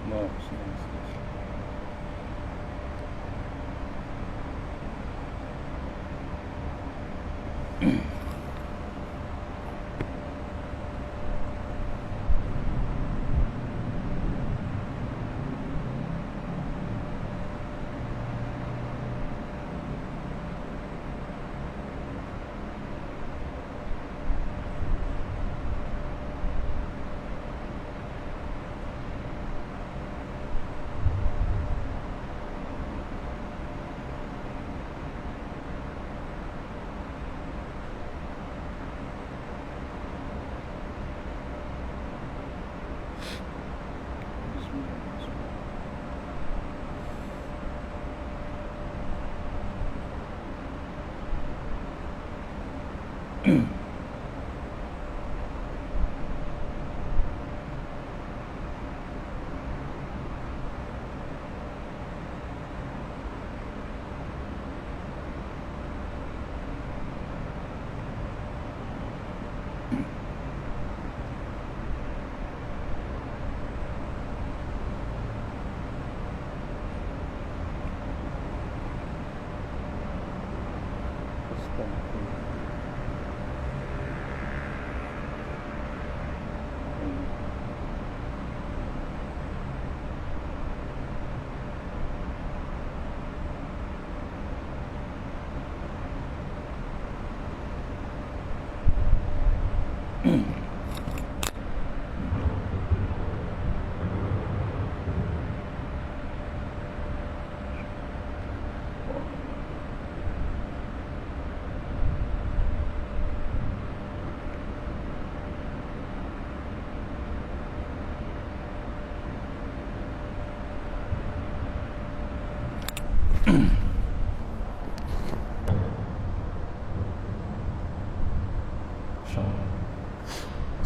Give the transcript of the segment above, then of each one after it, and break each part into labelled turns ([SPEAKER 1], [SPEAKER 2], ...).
[SPEAKER 1] No.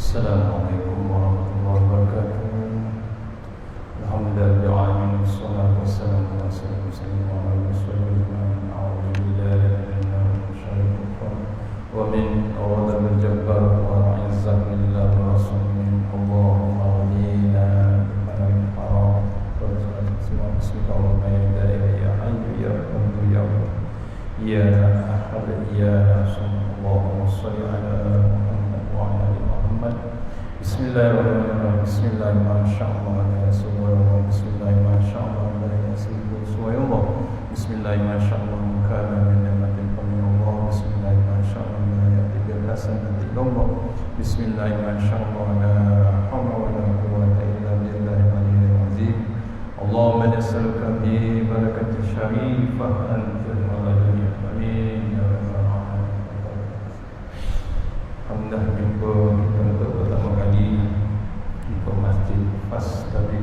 [SPEAKER 2] Assalamualaikum warahmatullahi wabarakatuh. Alhamdulillah, wassalatu wassalamu ala sayyidina wa rasulillah. A'udzubillahi minasyaitonir rajim. Wa min awadil jabbar wa izzatillahi wa rasulih. Allahumma walina bimanil haram. Bismillahirrahmanirrahim. Ya hayyu ya qayyum ya Allah. Ya ahad ya samad. Allahumma shalli ala Muhammad wa ala ali Muhammad. Bismillahirrahmanirrahim. Bismillahirrahmanirrahim. Bismillahirrahmanirrahim. Bismillahirrahmanirrahim. Kana min ni'matin min Allah. Bismillahirrahmanirrahim. Bismillahirrahmanirrahim. La hawla wa la quwwata illa billahil aliyyil azim. Allahumma nas'aluka bi barakati syarifah anfil alamin. Amin ya rabbal alamin. Alhamdulillah, jumpa kita untuk pertama kali jumpa masjid Fas Tabligh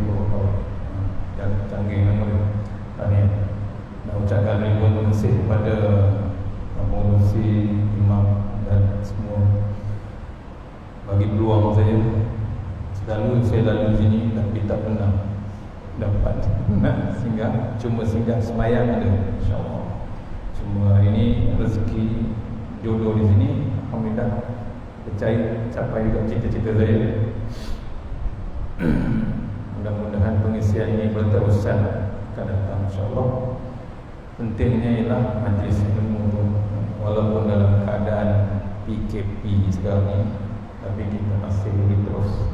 [SPEAKER 2] yang canggih nama tadi. Nak ucapkan ribuan terima kasih kepada pengurusi, imam dan semua bagi peluang saya. Selalu saya lalu sini tapi tak pernah dapat singgah, cuma singgah semayang ada, insyaAllah. Cuma hari ini rezeki jodoh di sini, alhamdulillah percaya capai juga cita-cita saya. Mudah-mudahan pengisian ini berterusan akan datang, insyaAllah. Pentingnya ialah majlis ilmu tu, walaupun dalam keadaan PKP sekarang ni, tapi kita masih boleh terus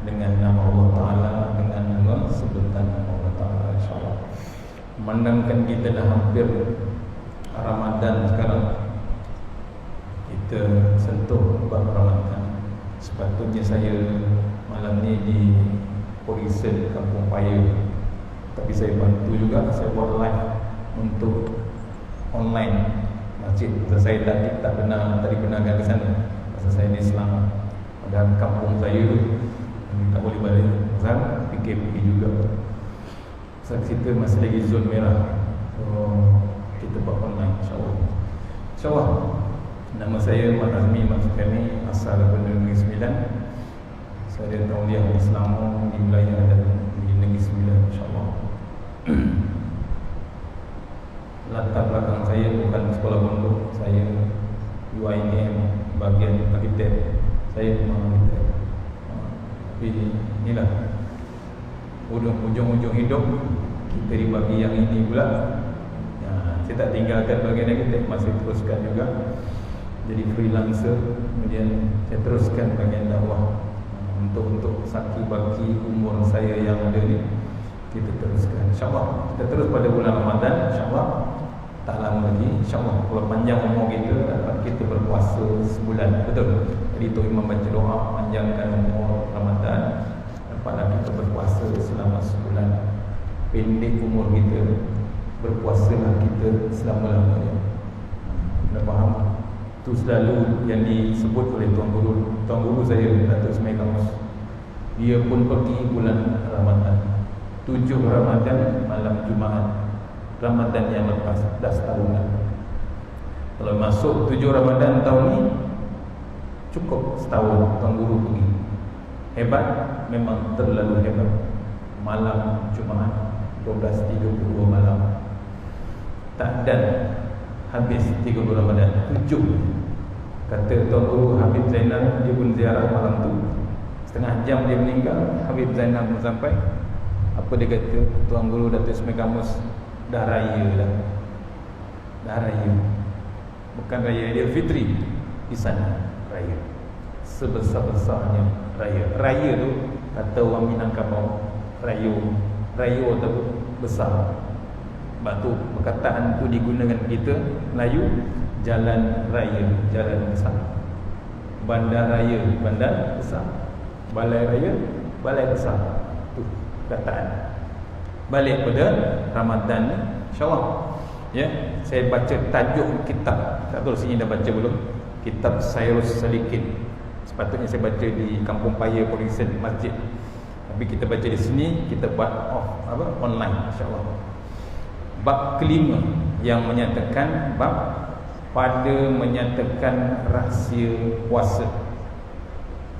[SPEAKER 2] dengan nama Allah Ta'ala, dengan nama sebutan nama Allah Ta'ala, insyaAllah. Memandangkan kita dah hampir Ramadan sekarang, kita sentuh bab Ramadan. Sepatutnya saya malam ni di Horizon Kampung Paya, tapi saya bantu juga, saya buat live untuk online masjid. Pasal saya tak pernah pergi ke sana, pasal saya ni Islam dan kampung saya tak boleh balik pasal PKP juga. Pasal kita masih lagi zon merah, so kita buat online, insyaAllah. InsyaAllah. Nama saya Mat Azmi Mat Sukani, asal daripada Negeri Sembilan. Saya tauliah Islam di wilayah dan di Negeri Sembilan, insyaAllah. Latar belakang saya bukan sekolah pondok, saya UITM bahagian arkitek. Saya memang arkitek. Tapi inilah ujung-ujung hidup kita dibagi yang ini pula. Saya tak tinggalkan bagian yang kita, masih teruskan juga jadi freelancer. Kemudian saya teruskan bagian dakwah untuk saki baki umur saya yang ada ni, kita teruskan insyaAllah. Kita terus pada bulan Ramadan insyaAllah, tak lama lagi insyaAllah. Kalau panjang umur kita, dapat kita berpuasa sebulan. Betul, jadi Tok Imam baca doa panjangkan umur Ramadan, dapatlah kita berpuasa selama sebulan. Pendek umur kita, berpuasalah kita selama-lamanya. Dah faham? Itu selalu yang disebut oleh Tuan Guru saya, Datuk Ismail Kamus. Dia pun pergi bulan Ramadan, 7 Ramadan malam Jumaat Ramadan yang lepas, dah setahun dah. Kalau masuk 7 Ramadan tahun ni, cukup setahun Tuan Guru pergi. Hebat, memang terlalu hebat. Malam Jumaat 12.32 malam, tak dan habis 30 Ramadan 7. Kata Tuan Guru Habib Zainal, dia pun ziarah malam tu, setengah jam dia meninggal. Habib Zainal pun sampai. Apa dia kata? Tuan Guru Datuk Ismail Kamus dah raya dah. Dah raya. Bukan raya Aidilfitri, di sana raya. Sebesar-besarnya raya. Raya tu kata orang Minangkabau, rayo. Rayo tu besar. Sebab tu perkataan tu digunakan kita Melayu, jalan raya, jalan besar. Bandar raya, bandar besar. Balai raya, balai besar. Tu perkataan. Balik pada Ramadan ni, insyaAllah. Ya, saya baca tajuk kitab. Tak tahu sini dah baca belum? Kitab Sairus Salikin. Sepatutnya saya baca di Kampung Paya Polisen Masjid. Tapi kita baca di sini, kita buat online insyaAllah. Bab kelima yang menyatakan bab pada menyatakan rahsia puasa.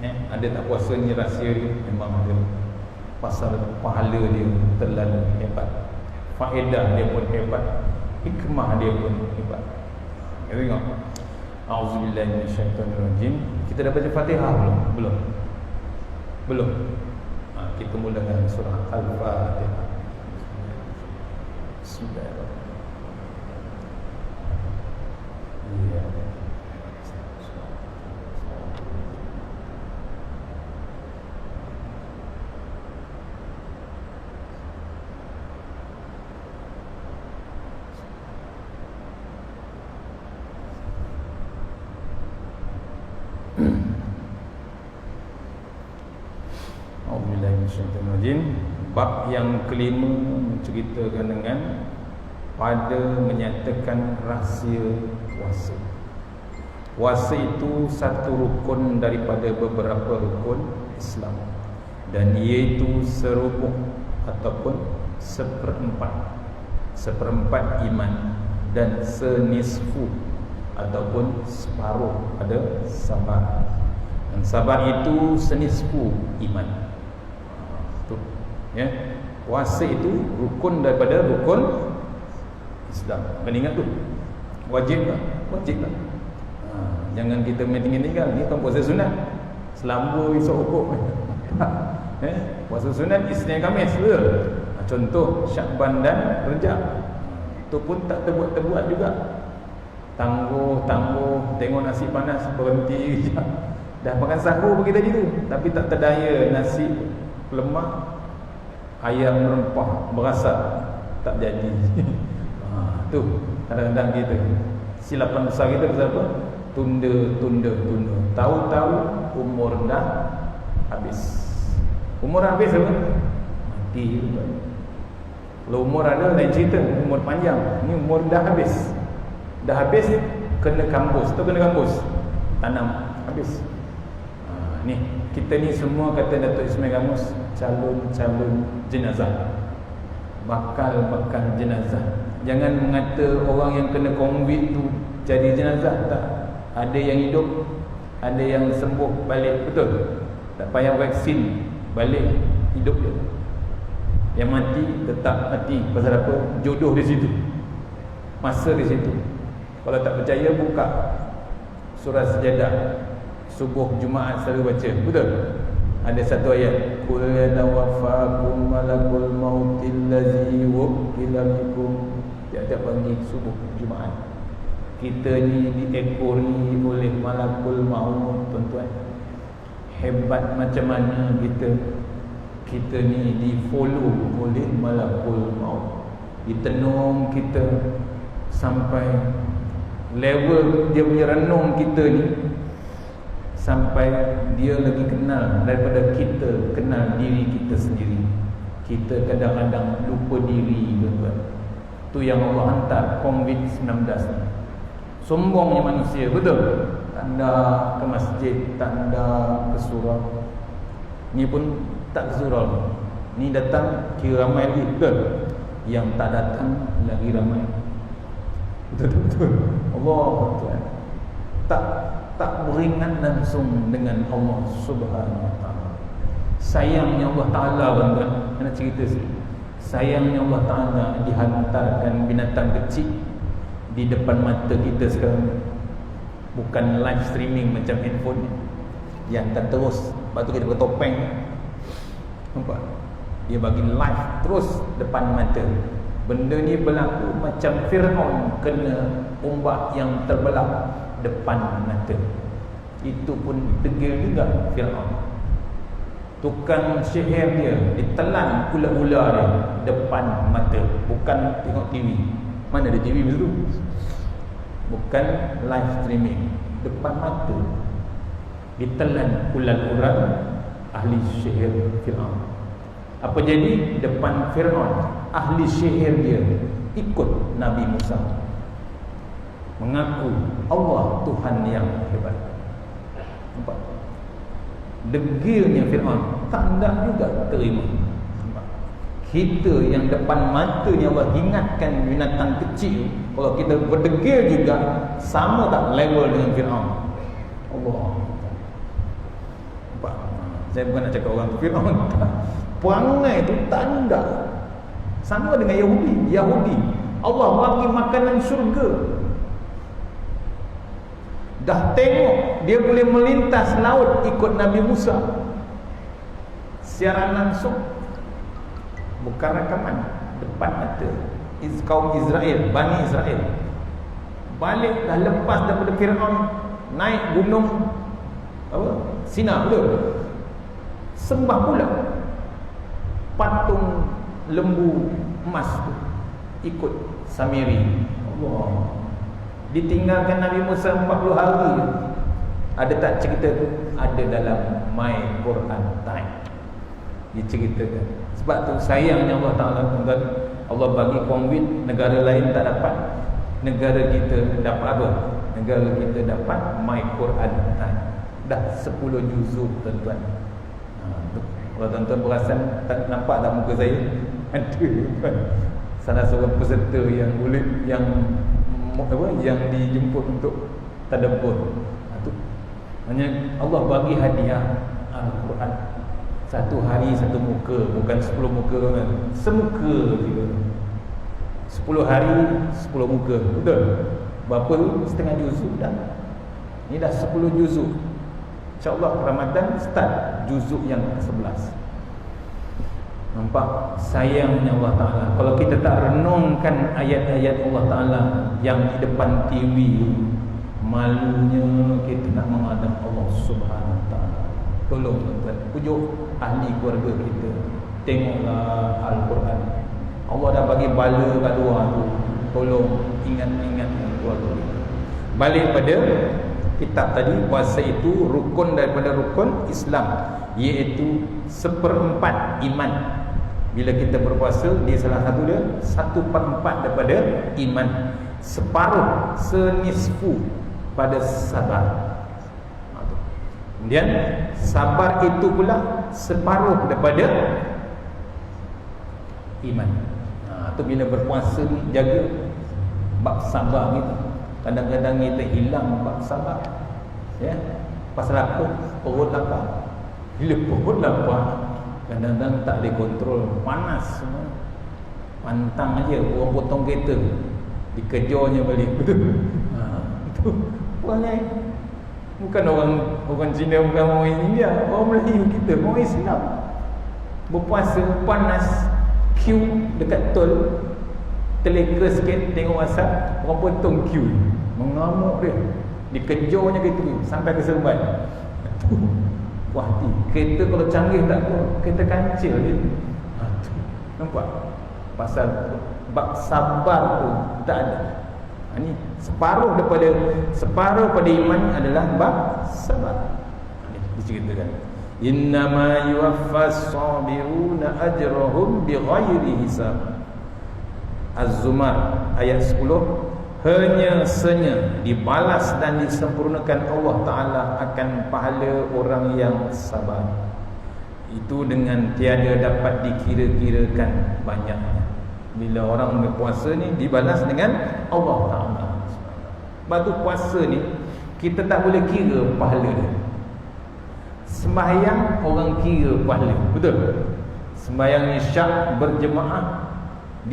[SPEAKER 2] Ada tak puasa ni rahsia dia? Memang ada. Pasal pahala dia terlalu hebat, faedah dia pun hebat, hikmah dia pun hebat. Kita tengok. A'udzubillahi minasyaitonirrajim. Kita dah baca Fatihah belum? Belum. Kita mulakan surah Al-Fatihah. Bismillahirrahmanirrahim. Bab yang kelima menceritakan dengan pada menyatakan rahsia puasa. Puasa itu satu rukun daripada beberapa rukun Islam, dan iaitu serubuh ataupun seperempat iman, dan senisfu ataupun separuh ada sabar. Dan sabar itu senisfu iman. Ya, puasa itu rukun daripada rukun Islam. Kena ingat tu. Wajib lah. Jangan kita main tinggal-tinggal. Ni kan puasa sunat. Selamba esok hukum. Puasa sunat Isnin Khamis. Contoh Syakban dan Rejab. Itu pun tak terbuat juga. Tangguh, tengok nasi panas, berhenti sekejap. Dah makan sahur pagi tadi tu, tapi tak terdaya nasi lemak, ayam rempah berasa, tak jadi. Tu kadang-kadang kita silapan besar kita pasal apa? Tunda. Tahu-tahu umur dah habis. Umur habis apa? Mati juga. Kalau umur ada lain cerita, umur panjang. Ni umur dah habis. Dah habis, kena kampus. Tanam, habis. Ni kita ni semua kata Datuk Ismail Kamus calon jenazah, bakal jenazah. Jangan mengata orang yang kena COVID tu jadi jenazah. Tak. Ada yang hidup, ada yang sembuh balik. Betul. Tak payah vaksin, balik hidup dia. Yang mati tetap mati. Pasal apa? Jodoh di situ, masa di situ. Kalau tak percaya, buka surah Sajadah. Subuh Jumaat selalu baca. Betul? Ada satu ayat, qul yatawaffakum malakul mautil ladzi wukkila bikum. Tiap-tiap pagi subuh Jumaat kita ni diekori oleh malakul maut, tuan-tuan. Hebat macam mana kita ni di-follow oleh malakul maut, ditenung kita sampai level dia punya renung kita ni, sampai dia lagi kenal daripada kita kenal diri kita sendiri. Kita kadang-kadang lupa diri, tuan-tuan. Tu yang Allah hantar COVID-19 ni. Sombongnya manusia, betul? Tanda ke masjid, tanda ke surau. Ni pun tak ke surau. Ni datang kira ramai lagi, betul? Yang tak datang lagi ramai. Betul-betul. Allah, tuan. Tak beringat langsung dengan Allah Subhanahu Wa Taala. Sayangnya Allah Taala, tuan-tuan. Nak cerita sikit. Sayangnya Allah Taala dihantarkan binatang kecil di depan mata kita sekarang. Bukan live streaming macam handphone ni, yang tak terus. Lepas tu kita pakai topeng. Nampak? Dia bagi live terus depan mata. Benda ni berlaku macam Fir'aun kena ombak yang terbelah depan mata. Itu pun degil juga Fir'aun. Tukang sihir dia ditelan ular-ular dia depan mata. Bukan tengok TV. Mana ada TV begitu? Bukan live streaming, depan mata ditelan ular-ular ahli sihir Fir'aun. Apa jadi? Depan Fir'aun, ahli sihir dia ikut Nabi Musa, mengaku Allah Tuhan yang hebat. Nampak? Degilnya Fir'aun, tak hendak juga terima. Kita yang depan mata ni Allah ingatkan binatang kecil, kalau kita berdegil juga, sama tak level dengan Fir'aun? Allah. Nampak? Saya bukan nak cakap orang Fir'aun, tak. Perangai tu tanda sama dengan Yahudi. Allah bagi makanan syurga. Dah tengok dia boleh melintas laut ikut Nabi Musa siaran langsung, bukan rakaman, depan mata. Kaum Israel, Bani Israel balik dah lepas daripada Fir'aun, naik gunung Sina, betul? Sembah pula patung lembu emas tu, ikut Samiri. Allah. Ditinggalkan Nabi Musa 40 hari. Ada tak cerita tu? Ada dalam My Quran Time, diceritakan. Sebab tu sayangnya Allah Ta'ala, Allah bagi COVID, negara lain tak dapat. Negara kita dapat apa? Negara kita dapat My Quran Time. Dah 10 juzuk, tuan-tuan. Kalau tuan-tuan perasan, tak nampak tak muka saya? Ada, tuan. Salah seorang peserta yang dijemput untuk tadabbur. Maknanya Allah bagi hadiah Al-Quran. Satu hari satu muka, bukan 10 muka, kan? Semuka juga. 10 hari 10 muka, betul? Berapa tu? Setengah juzuk dah. Ini dah 10 juzuk. InsyaAllah Ramadan start juzuk yang ke-11. Nampak? Sayangnya Allah Ta'ala, kalau kita tak renungkan ayat-ayat Allah Ta'ala yang di depan TV, malunya kita nak menghadap Allah Subhanahu Wa Ta'ala. Tolong tuan-tuan, pujuk ahli keluarga kita, tengoklah Al-Quran. Allah dah bagi bala kat luar tu. Tolong ingat keluarga kita. Balik pada kitab tadi, puasa itu rukun daripada rukun Islam, iaitu 1/4 iman. Bila kita berpuasa, dia salah satu dia 1/4 daripada iman. Separuh, senisfu pada sabar. Kemudian sabar itu pula separuh daripada iman. Tu bila berpuasa ni, jaga bab sabar ni. Kadang-kadang kita hilang bab sabar, ya. Pasal apa? Perut lapar. Bila perut lapar, kadang-kadang tak boleh kontrol, panas semua. Pantang aja orang potong kereta, dikejarnya balik. Betul? Itu perangai. Bukan orang Cina, bukan orang India, orang Melayu kita, orang Islam. berpuasa panas, queue dekat tol, terleka sikit tengok WhatsApp, orang potong queue, mengamuk dia, dikejarnya gitu sampai ke Seremban. Wah, kereta kalau canggih tak apa, kereta kancil dia. Nampak? Pasal bab sabar tu tak ada. Ini separuh pada iman adalah bab sabar. Ini diceritakan. Innama yuwaffas sabiruna ajrahum bighairi hisab. Az-Zumar ayat 10. Hanya senya dibalas dan disempurnakan Allah Ta'ala akan pahala orang yang sabar. Itu dengan tiada dapat dikira-kirakan banyaknya. Bila orang berpuasa ni dibalas dengan Allah Ta'ala. Batu puasa ni kita tak boleh kira pahala dia. Sembahyang orang kira pahala, betul? Sembahyang isyak berjemaah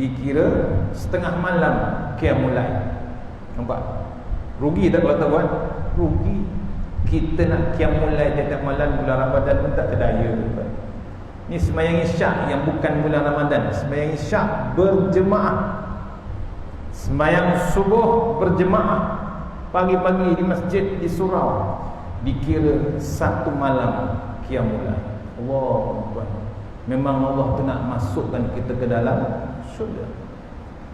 [SPEAKER 2] dikira setengah malam qiyamul lail. Nampak? Rugi tak kalau tak buat? Rugi. Kita nak qiyamul lail tiap malam bulan Ramadan pun tak terdaya. Ni sembahyang isyak yang bukan bulan Ramadan, sembahyang isyak berjemaah. Sembahyang subuh berjemaah pagi-pagi di masjid di surau dikira satu malam qiyamul lail. Allahu Akbar. Memang Allah tu nak masukkan kita ke dalam syurga.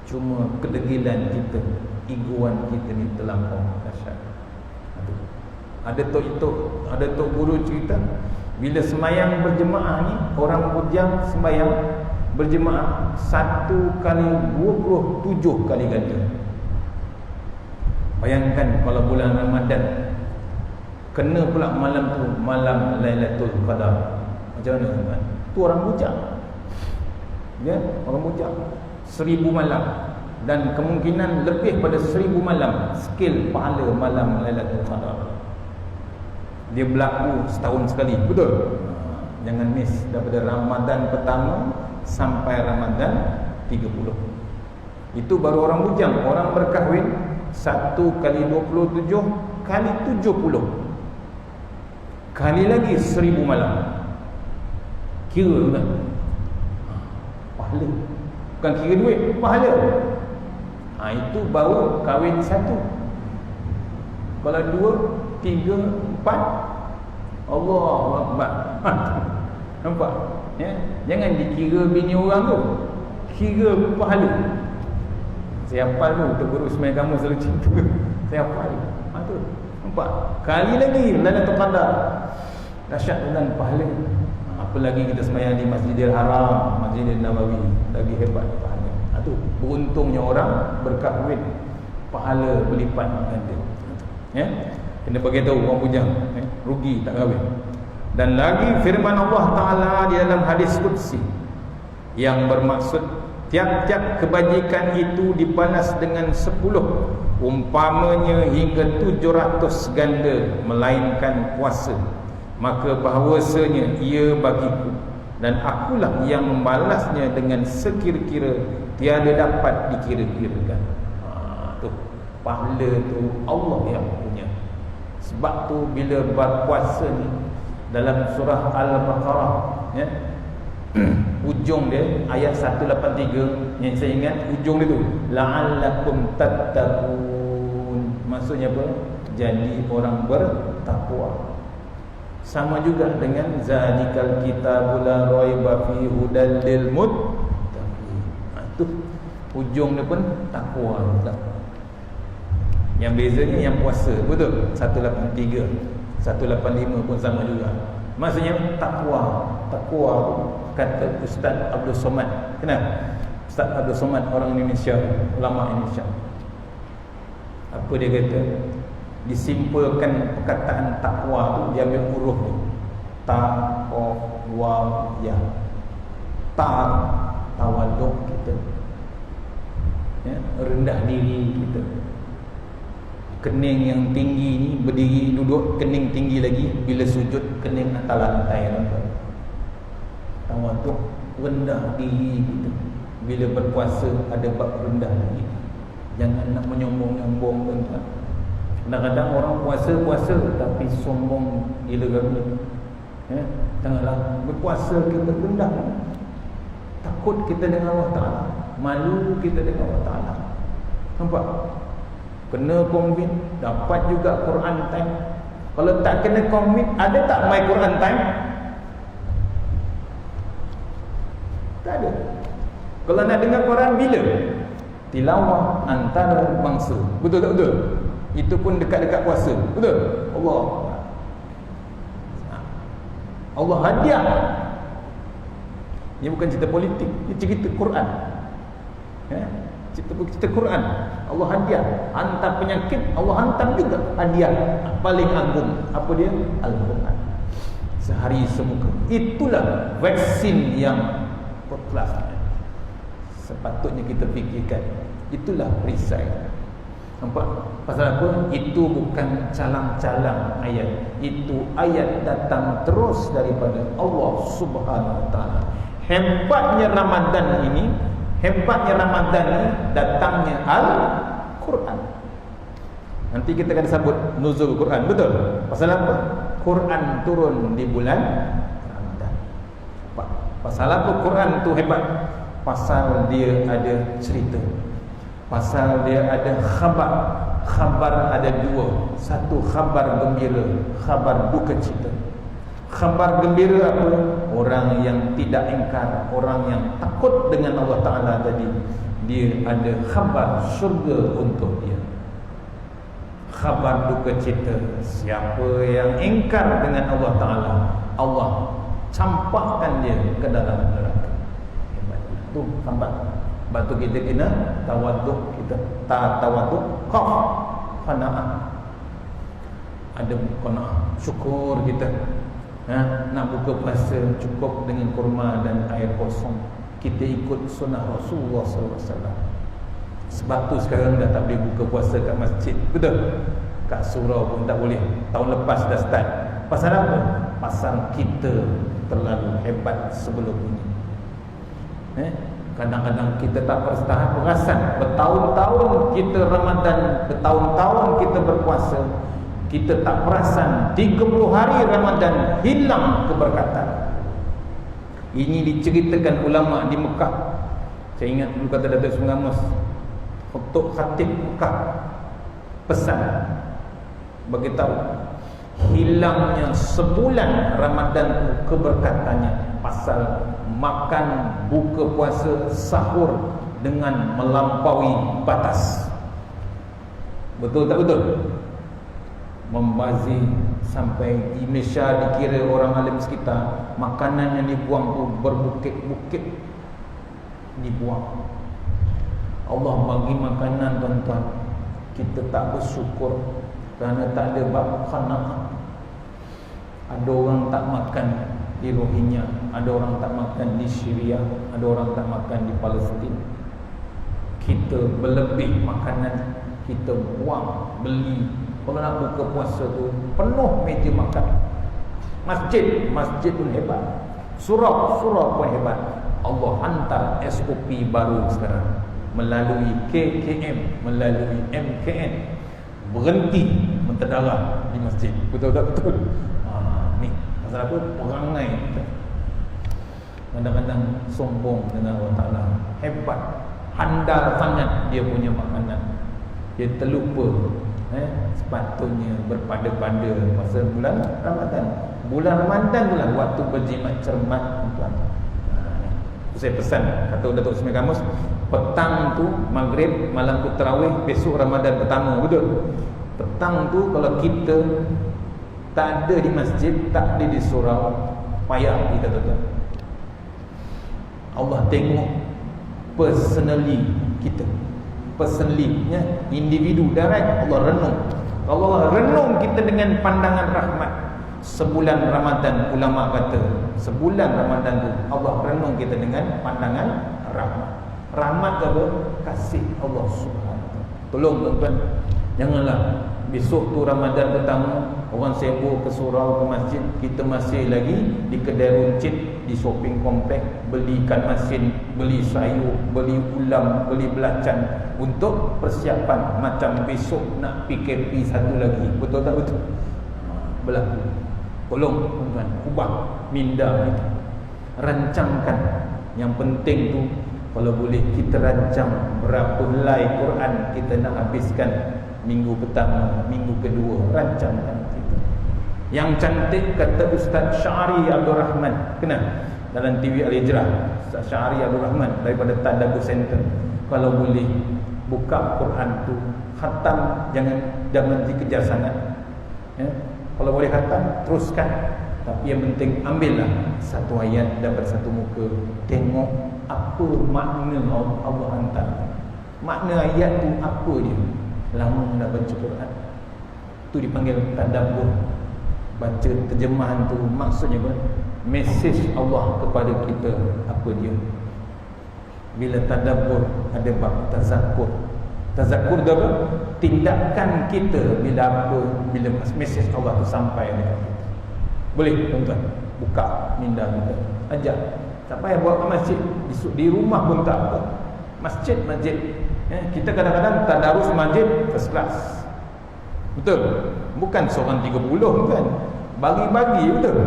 [SPEAKER 2] Cuma kedegilan kita, egoan kita ni terlampau dahsyat. Ada tok guru cerita, bila sembahyang berjemaah ni, orang bujang sembahyang berjemaah 1 kali 27 kali ganda. Bayangkan kalau bulan Ramadan kena pula malam tu, malam Lailatul Qadar, macam mana tuan? Tu orang bujang. Ya, orang bujang 1000 malam, dan kemungkinan lebih pada 1000 malam skill pahala malam Lailatul Qadar. Dia berlaku setahun sekali, betul? Jangan miss daripada Ramadan pertama sampai Ramadan 30. Itu baru orang bujang. Orang berkahwin 1 kali 27 kali 70 kali lagi 1000 malam. Kira kan? Pahala. Bukan kira duit, pahala. Itu baru kahwin 1. Kalau 2, 3, 4, Allahu Akbar. Nampak? Ya? Jangan dikira bini orang tu, kira pahala. Saya hafal tu, Tok Guru Ismail kamu selalu cerita. Saya hafal tu. Nampak? Kali lagi Lailatul Qadar. Dahsyat dengan pahala. Apalagi kita sembahyang di Masjidil Haram, Masjidil Nabawi, lagi hebat pahala. Tu beruntungnya orang berkahwin, pahala berlipat ganda. Ya? Kena bagi tahu orang bujang, rugi tak kahwin. Dan lagi firman Allah Ta'ala di dalam hadis qudsi yang bermaksud tiap-tiap kebajikan itu dibalas dengan 10 umpamanya hingga 700 ganda melainkan puasa, maka bahawasanya ia bagiku dan akulah yang membalasnya dengan sekira-kira tiada dapat dikira-kirakan. Tu pahala tu Allah yang punya. Sebab tu bila berpuasa ni dalam surah Al-Baqarah, ya, ujung dia ayat 183 yang saya ingat ujung dia tu la'allakum tattaqun, maksudnya apa? Jadi orang bertakwa. Sama juga dengan zalikal kitabul la raiba fi hudal lil muttaqin. Tu ujung dia pun takwa. Yang bezanya yang puasa, betul? 183, 185 pun sama juga. Maksudnya takwa. Takwa tu kata Ustaz Abdul Somad. Kenal? Ustaz Abdul Somad, orang Indonesia, ulama Indonesia. Apa dia kata? Disimpulkan perkataan takwa tu dia ambil huruf ni. Ta-o-wa ya. Tawaduk kita. Ya, rendah diri kita. Kening yang tinggi ni, berdiri duduk kening tinggi lagi, bila sujud kening atas lantai. Tawaduk, rendah diri kita. Bila berpuasa ada bab rendah diri. Jangan nak menyombong-nyombong, tuan-tuan. Kadang-kadang orang puasa tapi sombong gila-gila. Ya, janganlah berpuasa kita rendah. Takut kita dengan Allah Ta'ala, malu kita dengan Allah Ta'ala. Nampak? Kena COVID, dapat juga Quran time. Kalau tak kena COVID, ada tak my Quran time? Tak ada. Kalau nak dengar Quran bila? Tilawah antara mangsa. Betul tak betul? Itu pun dekat-dekat puasa. Betul? Allah hadiah. Ini bukan cerita politik, ini cerita Quran. Ya? Cerita Quran. Allah hadiah. Hantar penyakit, Allah hantar juga hadiah paling agung. Apa dia? Al-Quran. Sehari semuka. Itulah vaksin yang berkelas. Sepatutnya kita fikirkan. Itulah perisai. Nampak? Pasal apa? Itu bukan calang-calang ayat. Itu ayat datang terus daripada Allah Subhanahu Wa Taala. Hebatnya Ramadan ini, datangnya Al-Quran. Nanti kita akan sebut nuzul Quran, betul? Pasal apa? Quran turun di bulan Ramadan. Pasal apa Quran tu hebat? Pasal dia ada cerita. Pasal dia ada khabar. Khabar ada dua. Satu khabar gembira, khabar duka cita. Khabar gembira apa? Orang yang tidak ingkar, orang yang takut dengan Allah Ta'ala tadi, dia ada khabar syurga untuk dia. Khabar duka cita, siapa yang ingkar dengan Allah Ta'ala, Allah campakkan dia ke dalam neraka. Hebat. Itu khabar. Sebab tu kita kena tawaduk, kita tawaduk qana'ah. Ada qana'ah, syukur kita. Nak buka puasa cukup dengan kurma dan air kosong. Kita ikut sunnah Rasulullah SAW. Sebab tu sekarang dah tak boleh buka puasa kat masjid. Betul? Kat surau pun tak boleh. Tahun lepas dah start. Pasal apa? Pasal kita terlalu hebat sebelum ini. Kadang-kadang kita tak perasan. Bertahun-tahun kita Ramadan, bertahun-tahun kita berpuasa, kita tak perasan 30 hari Ramadan hilang keberkatan. Ini diceritakan ulama di Mekah. Saya ingat dulu kata Datuk Sungamus, untuk khatib Mekah pesan beritahu hilangnya sebulan Ramadan keberkatannya pasal makan, buka puasa, sahur dengan melampaui batas. Betul tak betul? Membazir sampai di Malaysia dikira orang alim sekitar, makanan yang dibuang tu berbukit-bukit dibuang. Allah bagi makanan tuan-tuan, kita tak bersyukur kerana tak ada bab qanaah. Ada orang tak makan di Rohingya, ada orang tak makan di Syria, ada orang tak makan di Palestin. Kita berlebih makanan, kita buang, beli. Kalau nak buka puasa tu penuh meja makan. Masjid pun hebat. Surau pun hebat. Allah hantar SOP baru sekarang melalui KKM, melalui MKN, berhenti mentedara di masjid. Betul tak betul? Ni pasal apa? Perangai kita. Kadang-kadang sombong dengan Allah Ta'ala. Hebat, handal sangat dia punya makanan. Dia terlupa sepatutnya berpada-pada masa bulan Ramadan. Bulan Ramadan pula waktu berjimat cermat, tuan. Saya pesan, kata Datuk Semai Kamus, petang tu maghrib, malam tu tarawih, besok Ramadan pertama. Betul? Petang tu kalau kita tak ada di masjid, tak ada di surau, payah kita tuan. Allah tengok personally kita, personally-nya, individu direct. Allah renung. Kalau Allah renung kita dengan pandangan rahmat, sebulan Ramadan, ulama kata sebulan Ramadan tu Allah renung kita dengan pandangan rahmat. Rahmat apa? Kasih Allah Subhanahu Wa Taala. Tolong tuan-tuan, janganlah besok tu Ramadan pertama orang sibuk ke surau, ke masjid, kita masih lagi di kedai runcit, di shopping komplek, beli ikan masin, beli sayur, beli ulam, beli belacan untuk persiapan macam besok nak PKP satu lagi. Betul tak betul? Berlaku. Tolong tuan-tuan, ubah minda kita. Rancangkan. Yang penting tu, kalau boleh kita rancang berapa helai Quran kita nak habiskan minggu pertama, minggu kedua. Rancangkan kita. Yang cantik kata Ustaz Syari Abdul Rahman, kenal? Dalam TV Al-Hijrah, Ustaz Syari Abdul Rahman daripada Tadabbur Center. Kalau boleh buka Quran tu, khatam, jangan dikejar sangat. Ya? Kalau boleh khatam, teruskan. Tapi yang penting ambillah satu ayat dapat satu muka. Tengok apa makna Allah hantar. Makna ayat tu apa dia? Lama nak baca Quran, tu dipanggil tadabbur. Baca terjemahan tu maksudnya apa? Mesej Allah kepada kita apa dia? Bila tadabbur ada bab tazakkur. Tazakkur tu apa? Tindakan kita bila apa? Bila mesej Allah tu sampai dekat kita. Boleh tuan-tuan buka minda kita. Ajak. Tak payah buat ke masjid. Di rumah pun tak apa. Masjid. Kita kadang-kadang tadarus masjid first class. Betul? Bukan seorang 30 kan? Bagi-bagi betul?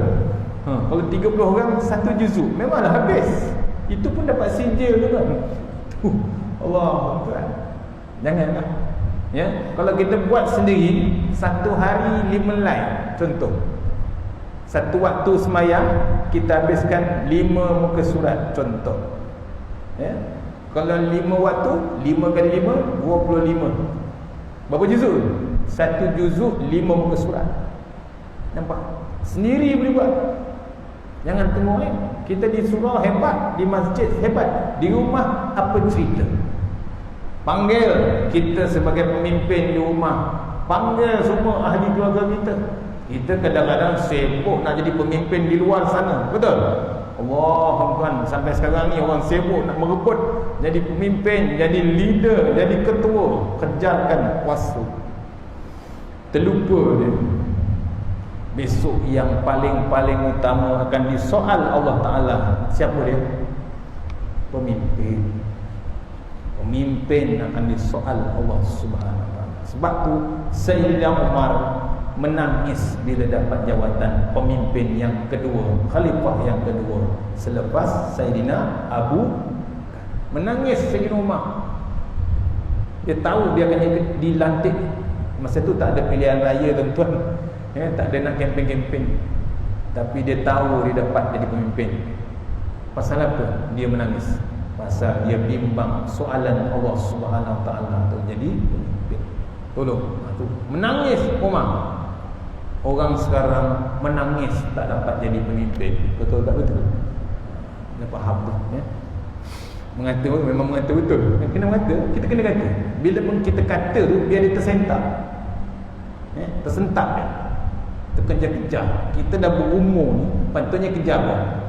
[SPEAKER 2] Kalau 30 orang satu juzuk memanglah habis. Itu pun dapat sijil tu kan. Allah Tuhan. Janganlah. Ya, kalau kita buat sendiri satu hari 5 line contoh. Satu waktu semayang kita habiskan 5 muka surat contoh. Ya. Kalau 5 waktu 5 kali 5 25. Berapa juzuk? Satu juzuk 5 muka surat. Nampak? Sendiri boleh buat. Jangan tengok kita di surau hebat, di masjid hebat, di rumah apa cerita? Panggil kita sebagai pemimpin di rumah. Panggil semua ahli keluarga kita. Kita kadang-kadang sibuk nak jadi pemimpin di luar sana. Betul? Allah Tuhan, sampai sekarang ni orang sibuk nak merebut jadi pemimpin, jadi leader, jadi ketua. Kejarkan kuasa. Terlupa dia. Besok yang paling-paling utama akan disoal Allah Ta'ala. Siapa dia? Pemimpin. Pemimpin akan disoal Allah Subhanahu Wa Ta'ala. Sebab tu Sayyidina Umar menangis bila dapat jawatan pemimpin yang kedua, khalifah yang kedua selepas Sayyidina Abu. Menangis Sayyidina Umar. Dia tahu dia akan dilantik. Masa tu tak ada pilihan raya tuan-tuan. Tak ada nak kempen-kempen. Tapi dia tahu dia dapat jadi pemimpin. Pasal apa dia menangis? Pasal dia bimbang soalan Allah Subhanahu Wa Ta'ala tu jadi pemimpin. Tolong tu. Menangis Umar. Orang sekarang menangis tak dapat jadi pemimpin. Betul tak betul? Dapat habis ya. Mengata memang mengata betul. Kena mengata, kita kena kata. Bila pun kita kata tu biar dia tersentak. Tersentak dia. Terkejar-kejar. Kita dah berumur ni, patutnya kejar apa?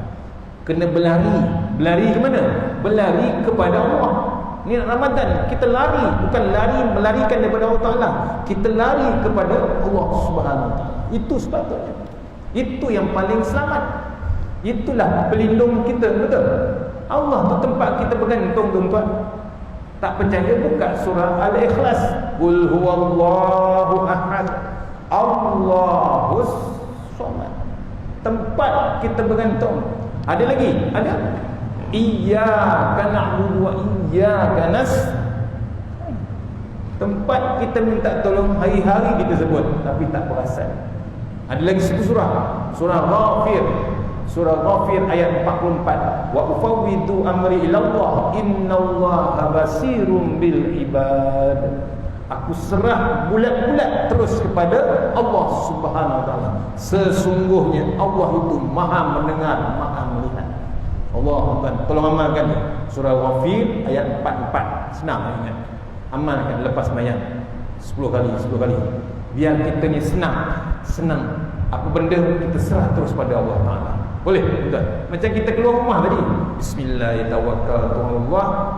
[SPEAKER 2] Kena berlari. Berlari ke mana? Berlari kepada Allah. Ni Ramadan, kita lari, bukan lari melarikan daripada Allah Ta'ala. Kita lari kepada Allah Subhanahu Wa Ta'ala. Itu sepatutnya. Itu yang paling selamat. Itulah pelindung kita, betul? Allah tu tempat kita bergantung, tuan-tuan. Tak percaya buka surah Al-Ikhlas. Qul huwallahu ahad, Allahus samad. Tempat kita bergantung. Ada lagi? Ada? Iyyaka na'budu wa iyyaka nasta'in. Tempat kita minta tolong hari-hari kita sebut tapi tak perasan. Ada lagi satu surah, surah Ghafir. Surah Ghafir ayat 44. Wa ufawwidu amri ilallah innallaha basirum bil ibad. Aku serah bulat-bulat terus kepada Allah Subhanahu Wa Ta'ala. Sesungguhnya Allah itu Maha mendengar, Maha melihat. Allah Tuhan, tolong amalkan surah Ghafir ayat 44. Senang ingat. Amalkan lepas sembahyang 10 kali. Biar kita ni senang. Apa benda kita serah terus pada Allah Ta'ala. Boleh? Betul. Macam kita keluar rumah tadi. Bismillahirrahmanirrahim.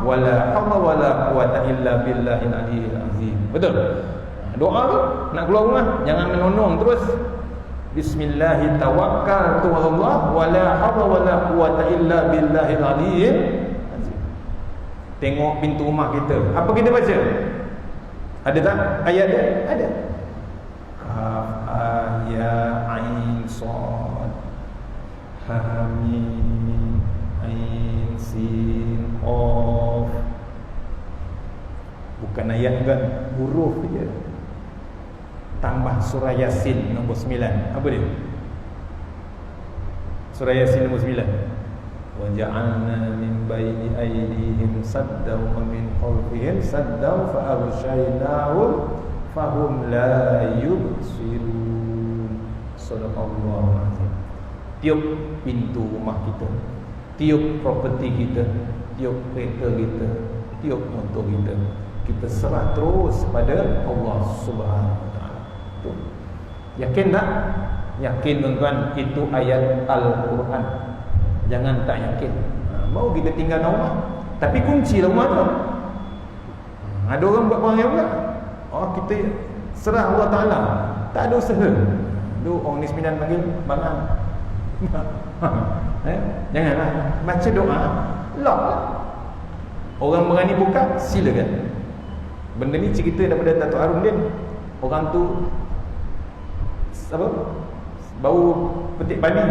[SPEAKER 2] Wala hawla wala quwata illa billahil aliyyil azim. Betul? Doa tu nak keluar rumah jangan menonong terus. Bismillahirrahmanirrahim. Wala hawla wala quwata illa billahil aliyyil azim. Tengok pintu rumah kita. Apa kita baca? Ada tak ayat dia? Ada. Kaf Ha ya ain sad ha mim ain sin qaf. Bukan ayat kan, huruf je. Tambah surah Yasin nombor 9. Apa dia? Surah Yasin nombor 9. Wa ja'alna min baini aydihim saddan wa min khalfihim saddan fa aghshaynahum fahum la yubsirun. Sadaqallahu azim. Tiup pintu rumah kita, tiup properti kita, tiup kereta kita, tiup motor kita, kita serah terus pada Allah Subhanahu wa taala. Yakin tak? Yakin tuan-tuan, itu ayat Al-Quran. Jangan tak yakin. Mau kita tinggal rumah, tapi kunci rumah tu. Ada orang buat perang yang pula. Oh, kita serah Allah Ta'ala, tak ada usaha. Duk orang ni sembilan panggil bangang. Janganlah baca doa, lock lah. Orang berani buka, silakan. Benda ni cerita daripada Datuk Harun Din. Orang tu apa? Bau petik padi,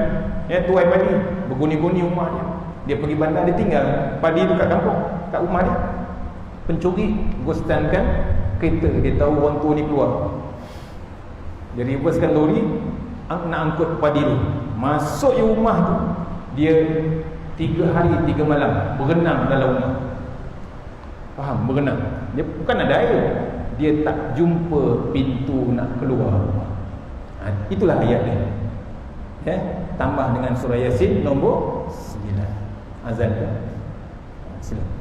[SPEAKER 2] tuai padi, berguni-guni rumah dia. Dia pergi bandar, dia tinggal padi tu kat kampung, kat rumah dia. Pencuri gostankan kereta, dia tahu orang tua ni keluar. Dia reversekan lori, nak angkut padi tu. Masuk je rumah tu, dia 3 hari 3 malam berenang dalam rumah. Faham? Berenang. Dia bukan ada air, dia tak jumpa pintu nak keluar rumah. Itulah ayat dia. Tambah dengan surah Yasin nombor 9. Azan. Silakan.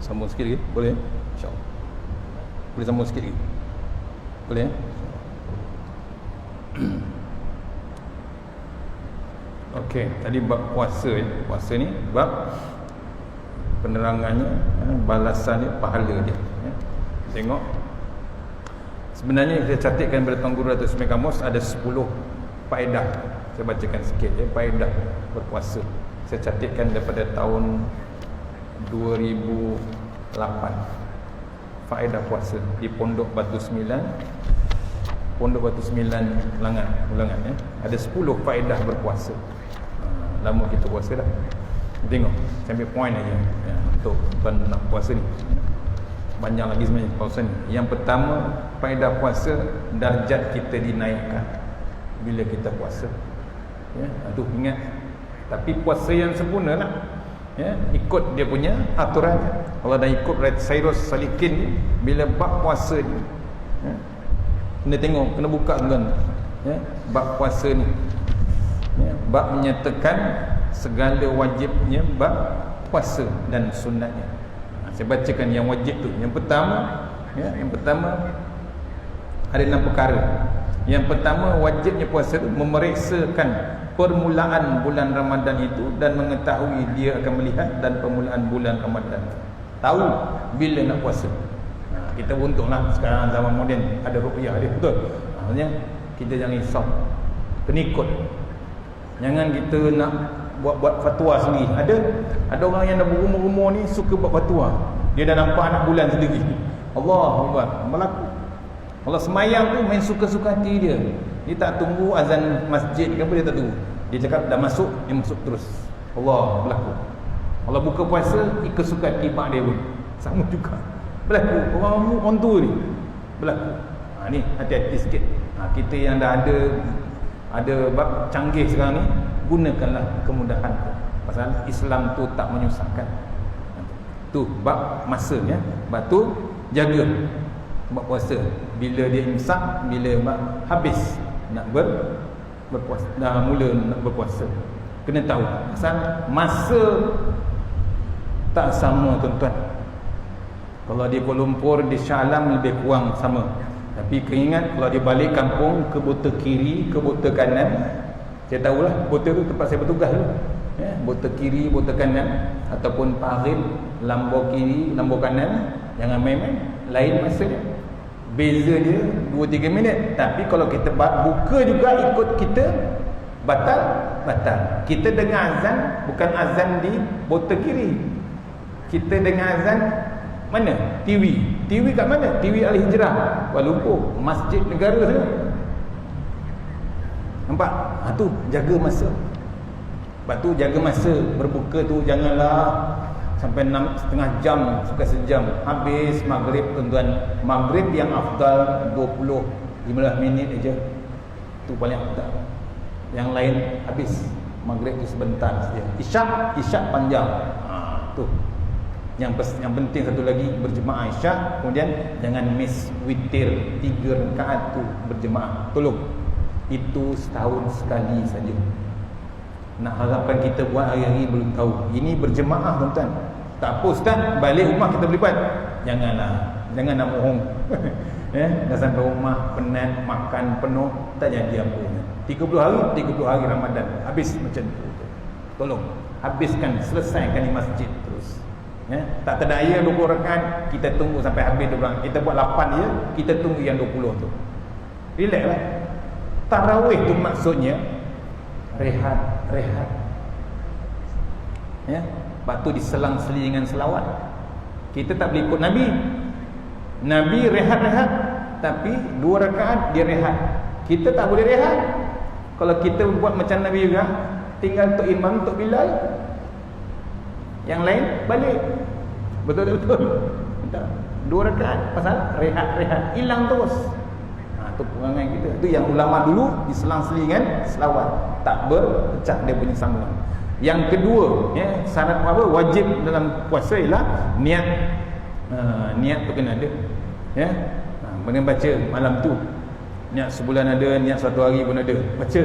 [SPEAKER 2] Sambung sikit lagi, boleh? InsyaAllah. Boleh sambung sikit lagi? Boleh? Okey, tadi bab puasa ya. Puasa ni bab penerangannya, balasan dia, pahala dia ya. Tengok, sebenarnya kita catatkan pada Tuan Guru Datuk Ismail Kamus ada 10 faedah. Saya bacakan sikit ya, faedah berpuasa. Saya catatkan daripada tahun 2008. Faedah puasa di Pondok Batu 9, Pondok Batu 9 Ulangan ya. Ada 10 faedah berpuasa. Lama kita puasa dah. Tengok, saya ambil point aja ya, untuk tuan nak puasa ni. Banyak lagi sebenarnya puasa ni. Yang pertama, faedah puasa, darjat kita dinaikkan bila kita puasa. Ya, tu ingat. Tapi puasa yang sempurna lah. Ya, ikut dia punya aturan. Kalau dah ikut Sairus Salikin ni, bila bab puasa ni, ya, kena tengok, kena buka tuan. Ya, bab puasa ni. Ya, bab menyatakan segala wajibnya bab puasa dan sunatnya. Saya bacakan yang wajib tu. Yang pertama, ya, yang pertama ada 6 perkara. Yang pertama, wajibnya puasa tu memeriksakan permulaan bulan Ramadan itu dan mengetahui dia akan melihat dan permulaan bulan Ramadan. Tahu bila nak puasa. Kita beruntunglah sekarang zaman moden ada ruqyah dia, betul. Maksudnya kita jangan risau. Kena ikut. Jangan kita nak buat fatwa sendiri. Ada orang yang dah berumur-umur ni suka buat fatwa. Dia dah nampak anak bulan sendiri. Allahuakbar, berlaku. Kalau semayang tu main suka-suka hati dia. Dia tak tunggu azan masjid ke apa, dia tak tunggu. Dia cakap dah masuk, dia masuk terus. Allah, berlaku. Kalau buka puasa, ikut suka hati mak dia pun sama juga. Berlaku. Orang tua ni berlaku. Ni hati-hati sikit. Kita yang dah ada bab canggih sekarang ni, gunakanlah kemudahan tu. Pasal Islam tu tak menyusahkan. Tu bab masa ya. Bab tu jaga bab puasa. Bila dia imsak, bila habis nak berpuasa, dah mula nak berpuasa, kena tahu. Pasal masa tak sama tuan-tuan. Kalau di Kuala Lumpur, di Shah Alam lebih kurang sama. Tapi keingat kalau dia balik kampung ke Bota Kiri, ke Bota Kanan, saya tahulah Bota tu tempat saya bertugas dulu ya, Bota Kiri, Bota Kanan ataupun Parit, Lambau Kiri, Lambau Kanan, jangan main-main. Lain masa dia, beza dia 2-3 minit. Tapi kalau kita buka juga ikut kita, batal. Kita dengar azan, bukan azan di Bota Kiri, kita dengar azan mana? TV kat mana? TV Al-Hijrah Kuala Lumpur, Masjid Negara sana. Nampak? Tu jaga masa. Sebab tu jaga masa berbuka tu janganlah sampai 6,5 jam, suka sejam. Habis maghrib tuan-tuan. Maghrib yang afdal 20-15 minit aja. Tu paling afdal. Yang lain habis. Maghrib tu sebentar saja. Isyak panjang. Tu. Yang penting satu lagi, berjemaah isyak. Kemudian jangan miss witir 3 rakaat tu berjemaah. Tolong. Itu setahun sekali saja. Nak harapkan kita buat hari-hari belum tahu. Ini berjemaah tuan-tuan. Tak apa ustaz, balik rumah kita boleh buat. Janganlah. Jangan nak mohong. Dah sampai rumah penat, makan penuh, tak jadi apa. 30 hari Ramadan. Habis macam tu. Tolong. Habiskan, selesaikan di masjid terus. Tak terdaya 20 rakaat, kita tunggu sampai habis 20. Kita buat 8 je, kita tunggu yang 20 tu. Relax lah. Tarawih tu maksudnya rehat. Ya, batu diselang-seli dengan selawat. Kita tak boleh ikut Nabi. Nabi rehat, tapi 2 rakaat dia rehat. Kita tak boleh rehat. Kalau kita buat macam Nabi juga, tinggal tok imam, tok Bilal, yang lain balik. Betul. 2 rakaat pasal rehat, hilang terus. Tu perangai kita. Itu yang ulama dulu diselang-seli dengan selawat, tak berpecah dia punya sambungan. Yang kedua, syarat apa? Wajib dalam puasa ialah niat. Niat tu kena ada. Dengan baca malam tu Niat sebulan ada, niat satu hari pun ada. Baca.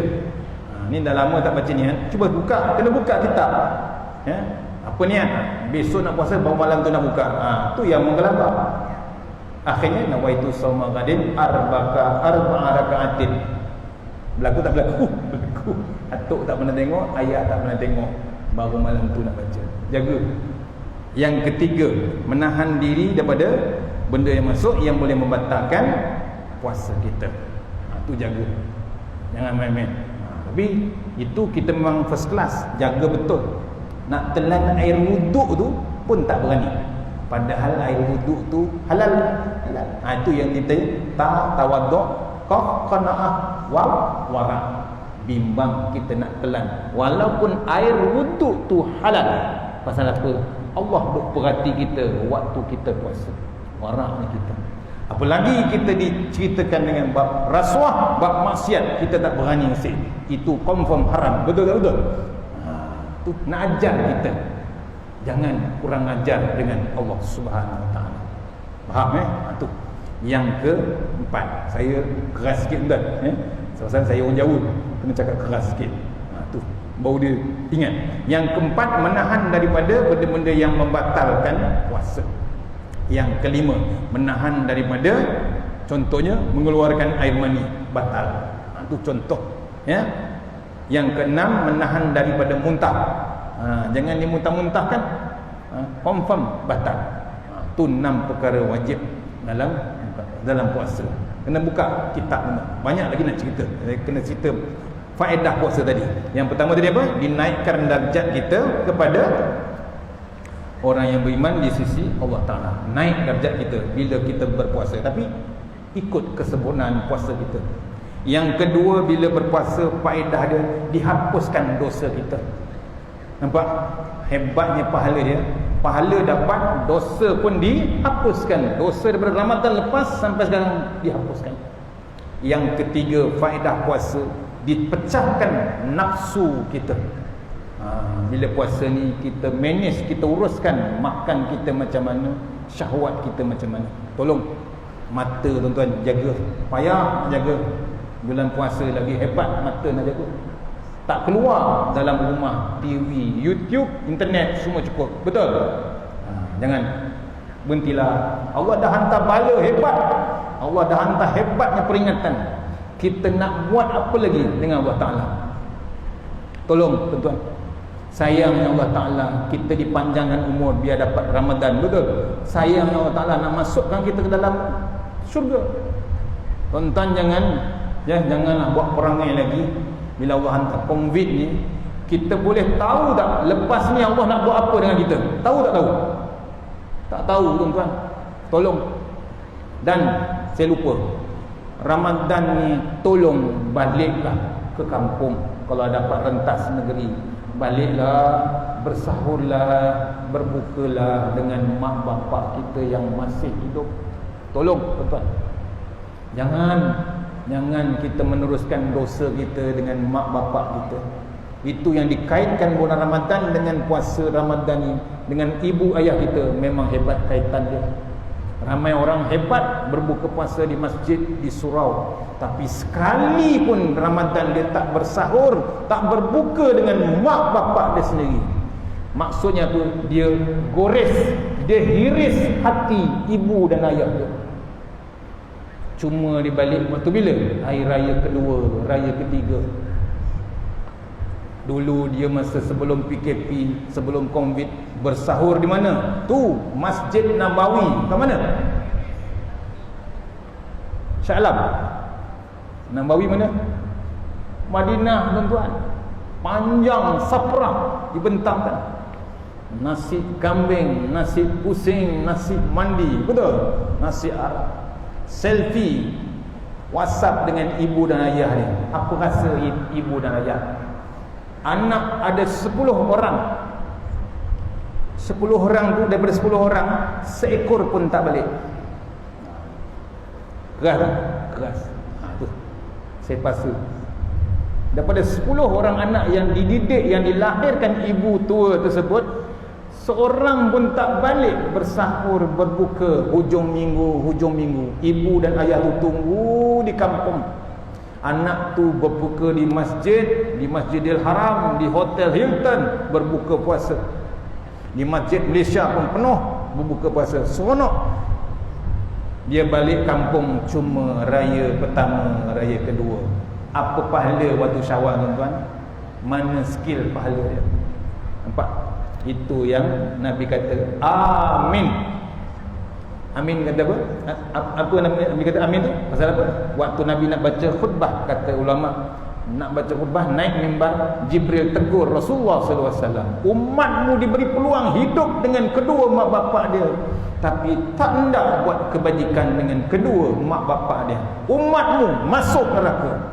[SPEAKER 2] Ni dah lama tak baca niat. Cuba buka, kena buka kitab. Ya. Apa niat? Besok nak puasa, baru malam tu nak buka. Tu yang menggelabah. Akhirnya nawaitu shauma ghadin arba'a raka'atin. Berlaku tak berlaku? Berlaku. Atuk tak pernah tengok, ayah tak pernah tengok. Baru malam tu nak baca. Jaga. Yang ketiga, menahan diri daripada benda yang masuk yang boleh membatalkan puasa kita. Tu jaga. Jangan main-main. Tapi itu kita memang first class, jaga betul. Nak telan air wuduk tu pun tak berani. Padahal air wuduk tu halal. Itu yang kita tawaduk, qanaah wara. Bimbang kita nak telan walaupun air wuduk tu halal. Pasal apa? Allah duk perhati kita waktu kita puasa. Waraknya kita. Apalagi kita diceritakan dengan bab rasuah, bab maksiat, kita tak berani ngasih. Itu confirm haram. Betul tak betul? Tu nak ajar kita. Jangan kurang ajar dengan Allah Subhanahu Wa Taala. Faham tu. Yang keempat, saya keras sikit dah sebab saya orang Jawa, kena cakap keras sikit. Tu baru dia ingat. Yang keempat, menahan daripada benda-benda yang membatalkan puasa. Yang kelima, menahan daripada, contohnya mengeluarkan air mani, batal. Tu contoh. Yang keenam, menahan daripada muntah. Jangan dimuntah-muntahkan. Confirm batal. Tu 6 perkara wajib dalam puasa. Kena buka kitab. Banyak lagi nak cerita. Saya kena cerita faedah puasa tadi. Yang pertama tadi apa? Dinaikkan darjat kita kepada orang yang beriman di sisi Allah Ta'ala. Naik darjat kita bila kita berpuasa. Tapi ikut kesempurnaan puasa kita. Yang kedua, bila berpuasa, faedah dia dihapuskan dosa kita. Nampak hebatnya pahala dia. Pahala dapat, dosa pun dihapuskan. Dosa daripada Ramadan lepas sampai sekarang dihapuskan. Yang ketiga, faedah puasa, dipecahkan nafsu kita. Bila puasa ni kita manage, kita uruskan makan kita macam mana, syahwat kita macam mana. Tolong mata tuan-tuan jaga. Payah jaga. Bulan puasa lagi hebat mata nak jaga. Tak keluar dalam rumah, TV, YouTube, internet semua cukup. Betul? Jangan berhentilah. Allah dah hantar bala hebat. Allah dah hantar hebatnya peringatan. Kita nak buat apa lagi dengan Allah Ta'ala? Tolong tuan-tuan. Sayangnya Allah Ta'ala, kita dipanjangkan umur biar dapat Ramadan. Betul? Sayangnya Allah Ta'ala nak masukkan kita ke dalam syurga. Tuan-tuan janganlah buat perangai lagi. Bila Allah hantar COVID ni, kita boleh tahu tak lepas ni Allah nak buat apa dengan kita? Tahu tak tahu? Tak tahu tuan-tuan. Tolong. Dan saya lupa, Ramadan ni tolong baliklah ke kampung. Kalau dapat rentas negeri, baliklah, bersahurlah, berbukalah dengan mak bapak kita yang masih hidup. Tolong tuan-tuan. Jangan kita meneruskan dosa kita dengan mak bapak kita. Itu yang dikaitkan bulan Ramadan dengan puasa Ramadan ni, dengan ibu ayah kita, memang hebat kaitan dia. Ramai orang hebat berbuka puasa di masjid, di surau, tapi sekali pun Ramadan dia tak bersahur, tak berbuka dengan mak bapak dia sendiri. Maksudnya apa? Dia gores, dia hiris hati ibu dan ayah dia. Cuma dibalik waktu bila? Hari raya kedua, raya ketiga. Dulu dia masa sebelum PKP, sebelum COVID, bersahur di mana? Tu Masjid Nabawi. Kat mana? Shah Alam. Nabawi mana? Madinah tuan-tuan. Panjang safrah dibentangkan. Nasi kambing, nasi pusing, nasi mandi. Betul? Nasi Arab. Selfie, WhatsApp dengan ibu dan ayah dia. Apa rasa ibu dan ayah? Anak ada 10 orang. 10 orang tu, daripada 10 orang, seekor pun tak balik. Keras tak? Keras. Tu. Saya pasti. Daripada 10 orang anak yang dididik, yang dilahirkan ibu tua tersebut, seorang pun tak balik bersahur, berbuka hujung minggu. Ibu dan ayah tu tunggu di kampung. Anak tu berbuka di Masjidil Haram, di Hotel Hilton, berbuka puasa. Di masjid Malaysia pun penuh berbuka puasa. Seronok. Dia balik kampung cuma raya pertama, raya kedua. Apa pahala waktu Syawal, tuan-tuan? Mana skill pahala dia? Nampak? Itu yang Nabi kata amin. Amin kata apa? Apa Nabi kata amin tu? Pasal apa? Waktu Nabi nak baca khutbah, kata ulama, nak baca khutbah naik mimbar, Jibril tegur Rasulullah SAW, umatmu diberi peluang hidup dengan kedua mak bapak dia, tapi tak hendak buat kebajikan dengan kedua mak bapak dia. Umatmu masuk neraka.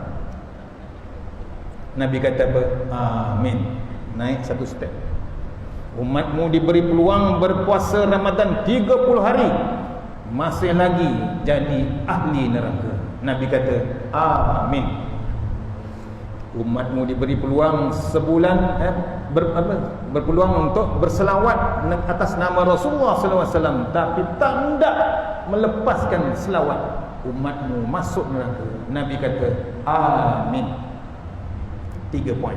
[SPEAKER 2] Nabi kata apa? Amin. Naik satu step. Umatmu diberi peluang berpuasa Ramadan 30 hari, masih lagi jadi ahli neraka. Nabi kata amin. Umatmu diberi peluang sebulan berpeluang untuk berselawat atas nama Rasulullah SAW, tapi tak hendak melepaskan selawat. Umatmu masuk neraka. Nabi kata amin. 3 poin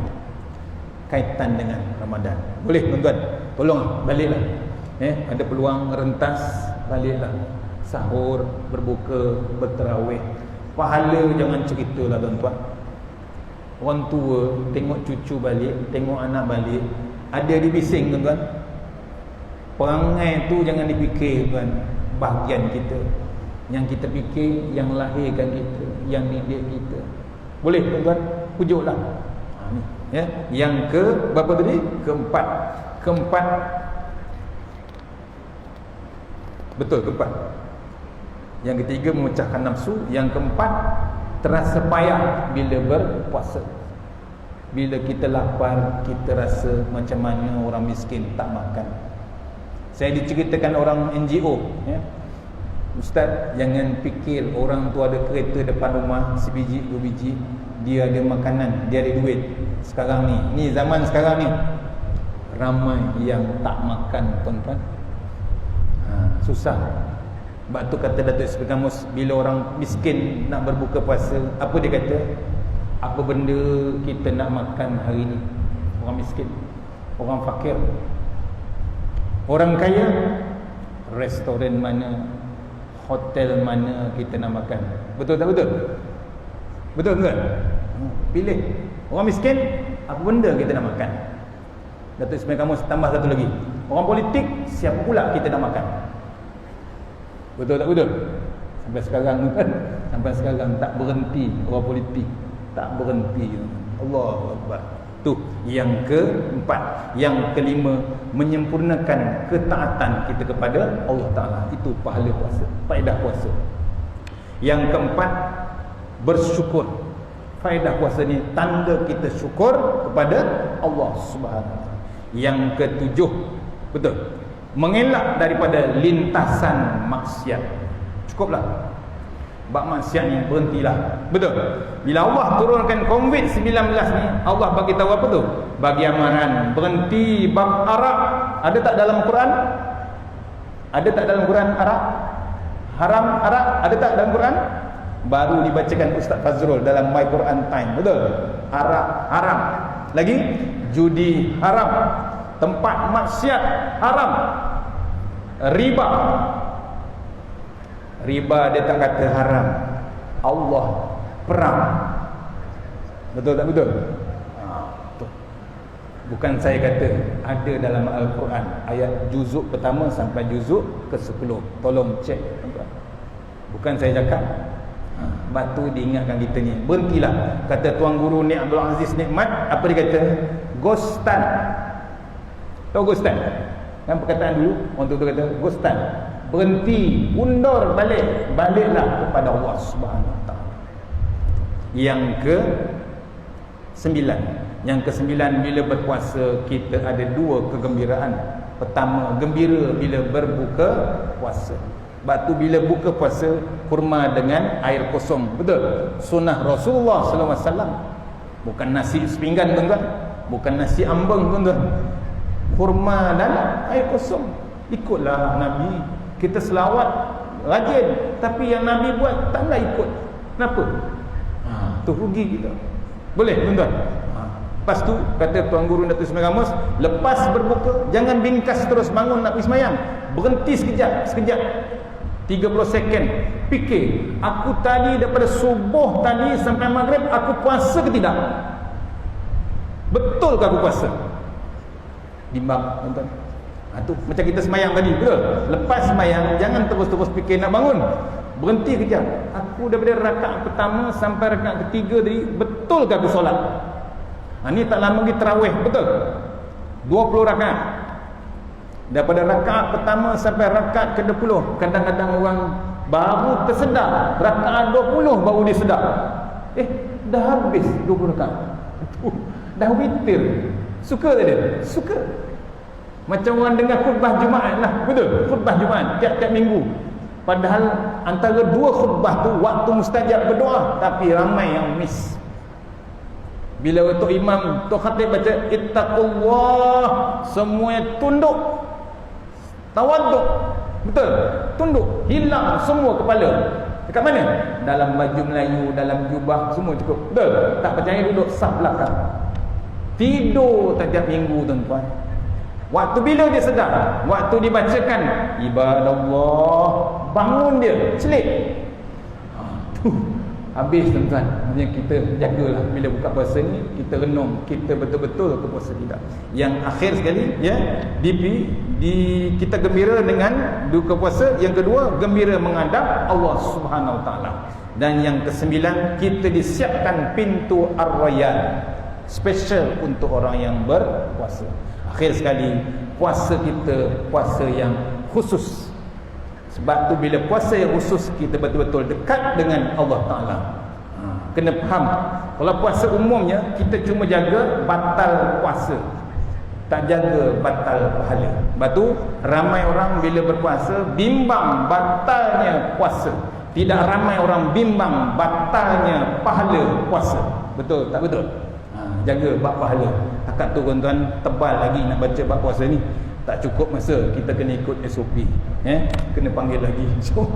[SPEAKER 2] kaitan dengan Ramadan. Boleh tuan-tuan? Tolong baliklah. Ada peluang rentas, baliklah. Sahur, berbuka, bertarawih. Pahala jangan ceritalah tuan-tuan. Orang tua tengok cucu balik, tengok anak balik, ada dibising tuan-tuan. Perangai tu jangan dipikir tuan, bahagian kita. Yang kita fikir yang lahirkan kita, yang didik kita. Boleh tuan-tuan? Pujuklah. Ya, yang ke berapa tadi? Keempat. Betul, keempat. Yang ketiga memecahkan nafsu, yang keempat terasa payah bila berpuasa. Bila kita lapar, kita rasa macam mana orang miskin tak makan. Saya diceritakan orang NGO, ya. Ustaz, jangan fikir orang tu ada kereta depan rumah sebiji, 2 biji, dia ada makanan, dia ada duit. Sekarang ni zaman sekarang ni ramai yang tak makan tuan-tuan. Susah. Sebab tu kata Datuk Seri Kamus, bila orang miskin nak berbuka puasa, apa dia kata? Apa benda kita nak makan hari ni? Orang miskin, orang fakir. Orang kaya, restoran mana, hotel mana kita nak makan. Betul tak betul? Betul tak? Pilih. Orang miskin, apa benda kita nak makan? Datuk Ismail Kamus tambah satu lagi. Orang politik, siapa pula kita nak makan? Betul tak betul? Sampai sekarang kan, sampai sekarang tak berhenti orang politik, tak berhenti. Allahu Akbar. Tu yang keempat. Yang kelima, menyempurnakan ketaatan kita kepada Allah Ta'ala. Itu pahala puasa, faedah puasa. Yang keempat, bersyukur. Faedah puasa ni tanda kita syukur kepada Allah Subhanahu Wa Taala. Yang ketujuh, betul, mengelak daripada lintasan maksiat. Cukuplah. Bab maksiat ni berhentilah. Betul. Bila Allah turunkan COVID-19 ni, Allah bagi tahu apa tu? Bagi amaran, berhenti bab arak. Ada tak dalam Quran? Ada tak dalam Quran arak? Haram arak? Ada tak dalam Quran? Baru dibacakan Ustaz Fazrul dalam My Quran Time. Betul? Arak haram. Lagi judi haram. Tempat maksiat haram. Riba. Riba dia tak kata haram. Allah perang. Betul tak betul? Betul. Bukan saya kata, ada dalam Al-Quran ayat juzuk pertama sampai juzuk ke-10. Tolong cek. Bukan saya cakap. Batu diingatkan kita ni, berhentilah. Kata Tuan Guru Nik Abdul Aziz Nikmat, apa dia kata? Ghostan. Tahu ghostan? Kan perkataan dulu orang tu kata ghostan. Berhenti, undur balik, baliklah kepada Allah Subhanahu Wa Taala. Yang ke-9, bila berpuasa kita ada 2 kegembiraan. Pertama, gembira bila berbuka puasa. Batu bila buka puasa, kurma dengan air kosong. Betul? Sunnah Rasulullah SAW. Bukan nasi sepinggan tuan-tuan, bukan nasi ambeng tuan-tuan. kurma dan air kosong. Ikutlah Nabi. Kita selawat rajin, tapi yang Nabi buat tak nak ikut. Kenapa? Tu rugi kita. Boleh tuan-tuan? Lepas tu kata Tuan Guru Datuk Ismail Ramos, lepas berbuka jangan bingkas terus bangun nak pergi sembahyang. Berhenti sekejap 30 second. Fikir, aku tadi daripada subuh tadi sampai maghrib aku puasa ke tidak? Betul ke aku puasa? Timbang tuan-tuan. Tu macam kita sembahyang tadi, betul? Lepas sembahyang jangan terus-terus fikir nak bangun. Berhenti kejap. Aku daripada rakaat pertama sampai rakaat ketiga tadi betul ke aku solat? Ni tak lama lagi tarawih, betul? 20 rakaat. Daripada rakaat pertama sampai rakaat ke-20. Kadang-kadang orang baru tersedar rakaat 20 baru dia sedar. Dah habis 20 rakaat. Dah witir. Suka tak dia? Suka. Macam orang dengar khutbah Jumaat lah, betul? Khutbah Jumaat tiap-tiap minggu. Padahal antara dua khutbah tu waktu mustajab berdoa, tapi ramai yang miss. Bila Tok Imam, Tok Khatib baca ittaqullah, semuanya tunduk, tawaduk, betul? Tunduk, hilang semua kepala. Dekat mana? Dalam baju Melayu, dalam jubah, semua cukup, betul? Tak percaya duduk saf belakang. Tidur tiap minggu tuan-tuan. Waktu bila dia sedar? Waktu dibacakan ibadallah, bangun dia, celik. Habis tuan-tuan. Maksudnya kita jagalah bila buka puasa ni, kita renung, kita betul-betul ke puasa tidak. Yang akhir sekali ya, kita gembira dengan buka puasa. Yang kedua, gembira menghadap Allah Subhanahu Wa Taala. Dan yang kesembilan, kita disiapkan pintu Ar-Rayyan special untuk orang yang berpuasa. Akhir sekali, puasa kita puasa yang khusus. Sebab tu bila puasa yang khusus, kita betul-betul dekat dengan Allah Ta'ala. Kena faham. Kalau puasa umumnya, kita cuma jaga batal puasa, tak jaga batal pahala. Sebab tu ramai orang bila berpuasa bimbang batalnya puasa. Tidak ramai orang bimbang batalnya pahala puasa. Betul tak betul? Jaga bab pahala. Akak tu tuan-tuan tebal lagi nak baca bab puasa ni. Tak cukup masa, kita kena ikut SOP. Kena panggil lagi. So,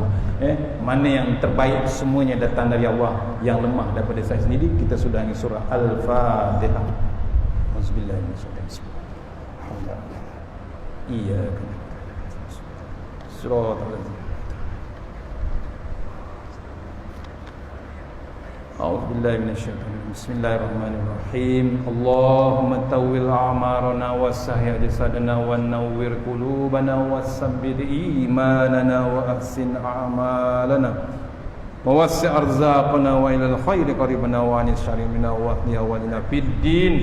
[SPEAKER 2] mana yang terbaik, semuanya datang dari Allah. Yang lemah daripada saya sendiri. Kita sudah ini surah Al-Fatihah. Auzubillahi minasyaitanir rajim. Iya. Surah Al-Fatihah. أعوذ بالله من الشيطان الرجيم بسم الله الرحمن الرحيم اللهم طول أعمارنا وسهل جسدنا ونور قلوبنا وثبت إيماننا وأحسن أعمالنا ووسع أرزاقنا وإلى الخير قريبنا وعن الشر منا واهدنا ولنا في الدين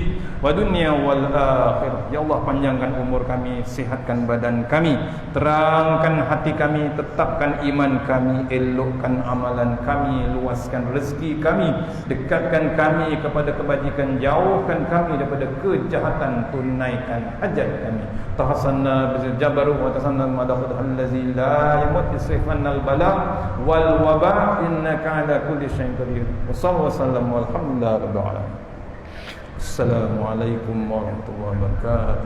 [SPEAKER 2] والدنيا والآخرة. Ya Allah, panjangkan umur kami, sihatkan badan kami, terangkan hati kami, tetapkan iman kami, elokkan amalan kami, luaskan rezeki kami, dekatkan kami kepada kebajikan, jauhkan kami daripada kejahatan, tunaikan hajat kami. Tahasanna bil jabaru wa tasanna madahul allazi la yamut isrifanna al bala wal waba innaka ala kulli syai'in qadir. Wassallallahu walhamdulillahi rabbil alamin. Assalamualaikum warahmatullahi wabarakatuh.